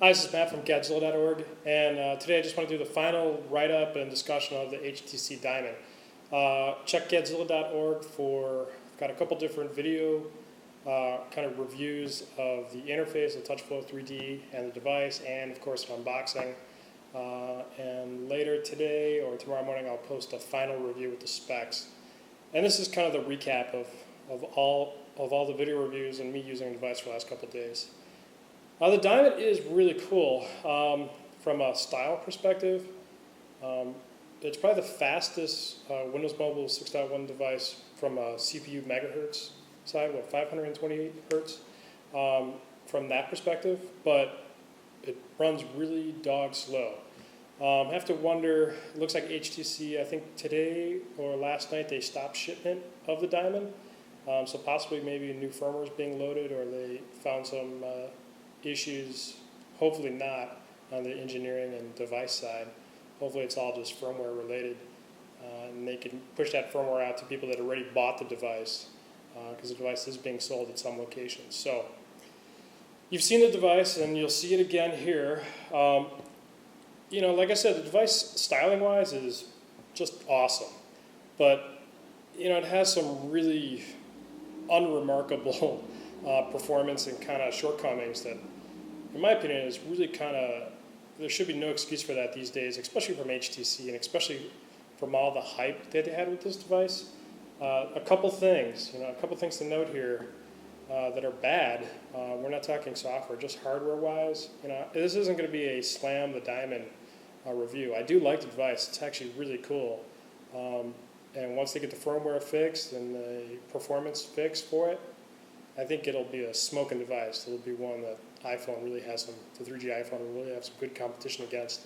Hi, this is Matt from Godzilla.org, and today I just want to do the final write-up and discussion of the HTC Diamond. Check Godzilla.org for, I've got a couple different video kind of reviews of the interface of TouchFlow 3D and the device, and of course an unboxing. And later today or tomorrow morning I'll post a final review with the specs. And this is kind of the recap of all the video reviews and me using the device for the last couple of days. The Diamond is really cool from a style perspective. It's probably the fastest Windows Mobile 6.1 device from a CPU megahertz side, 528 hertz from that perspective, but it runs really dog slow. I have to wonder, it looks like HTC, I think today or last night they stopped shipment of the Diamond, so possibly maybe new firmware is being loaded or they found some issues, hopefully not, on the engineering and device side. Hopefully it's all just firmware related, and they can push that firmware out to people that already bought the device, because the device is being sold at some locations. So you've seen the device and you'll see it again here. You know, like I said, the device styling wise is just awesome, but you know, it has some really unremarkable performance and kind of shortcomings that, in my opinion, is really kind of, there should be no excuse for that these days, especially from HTC and especially from all the hype that they had with this device. A couple things to note here that are bad. We're not talking software, just hardware-wise. You know, this isn't going to be a slam the Diamond review. I do like the device; it's actually really cool. And once they get the firmware fixed and the performance fixed for it, I think it'll be a smoking device. It'll be one that iPhone really has some, the 3G iPhone will really have some good competition against.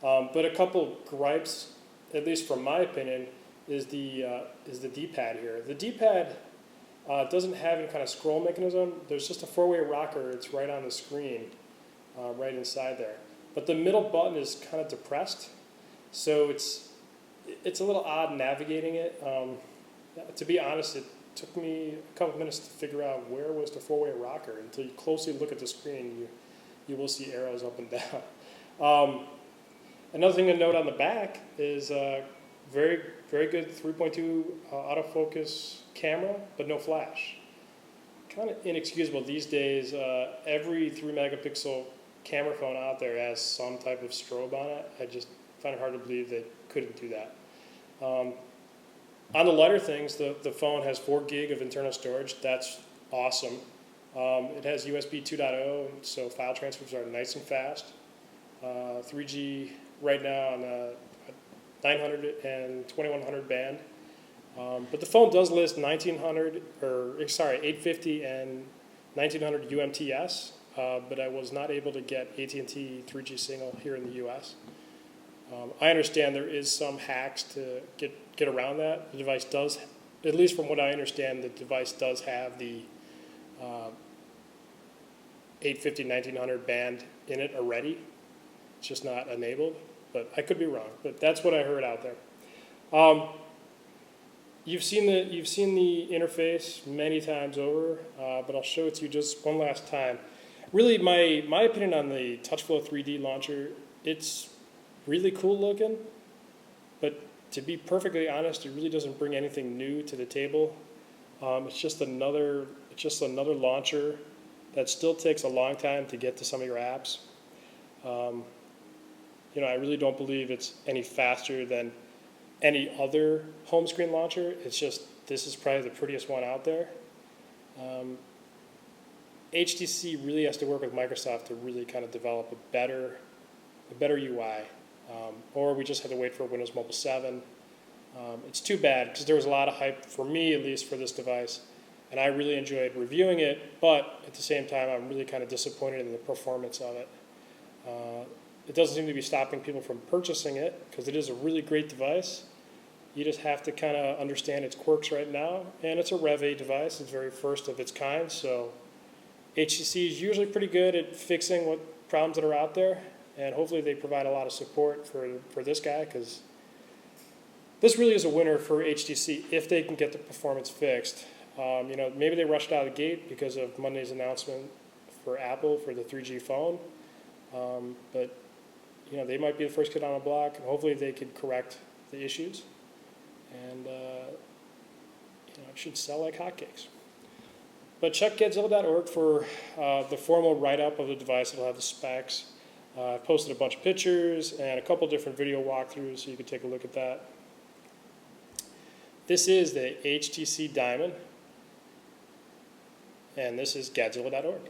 But a couple gripes, at least from my opinion, is the D-pad here. The D-pad doesn't have any kind of scroll mechanism. There's just a four-way rocker. It's right on the screen, right inside there. But the middle button is kind of depressed, so it's a little odd navigating it. To be honest, it took me a couple minutes to figure out where was the four-way rocker. Until you closely look at the screen, you will see arrows up and down. Another thing to note on the back is very good 3.2 autofocus camera, but no flash. Kind of inexcusable these days. Every 3 megapixel camera phone out there has some type of strobe on it. I just find it hard to believe they couldn't do that. On the lighter things, the phone has 4 gig of internal storage. That's awesome. It has USB 2.0, so file transfers are nice and fast. 3G right now on the 900 and 2100 band. But the phone does list 850 and 1900 UMTS, but I was not able to get AT&T 3G signal here in the US. I understand there is some hacks to get around that. The device does, at least from what I understand, the device does have the 850, 1900 band in it already. It's just not enabled, but I could be wrong. But that's what I heard out there. You've seen the interface many times over, but I'll show it to you just one last time. Really, my opinion on the TouchFlow 3D launcher, it's really cool looking, but to be perfectly honest, it really doesn't bring anything new to the table. It's just another launcher that still takes a long time to get to some of your apps. You know, I really don't believe it's any faster than any other home screen launcher. It's just, this is probably the prettiest one out there. HTC really has to work with Microsoft to really kind of develop a better UI. Or we just had to wait for Windows Mobile 7. It's too bad because there was a lot of hype, for me at least, for this device, and I really enjoyed reviewing it, but at the same time I'm really kind of disappointed in the performance of it. It doesn't seem to be stopping people from purchasing it because it is a really great device. You just have to kind of understand its quirks right now, and it's a Rev A device. It's very first of its kind, so HTC is usually pretty good at fixing what problems that are out there. And hopefully they provide a lot of support for this guy, because this really is a winner for HTC if they can get the performance fixed. You know, maybe they rushed out of the gate because of Monday's announcement for Apple for the 3G phone. But you know, they might be the first kid on the block, and hopefully they could correct the issues, and you know, it should sell like hotcakes. But check Godzilla.org for the formal write-up of the device. It'll have the specs. I've posted a bunch of pictures and a couple different video walkthroughs, so you can take a look at that. This is the HTC Diamond, and this is Godzilla.org.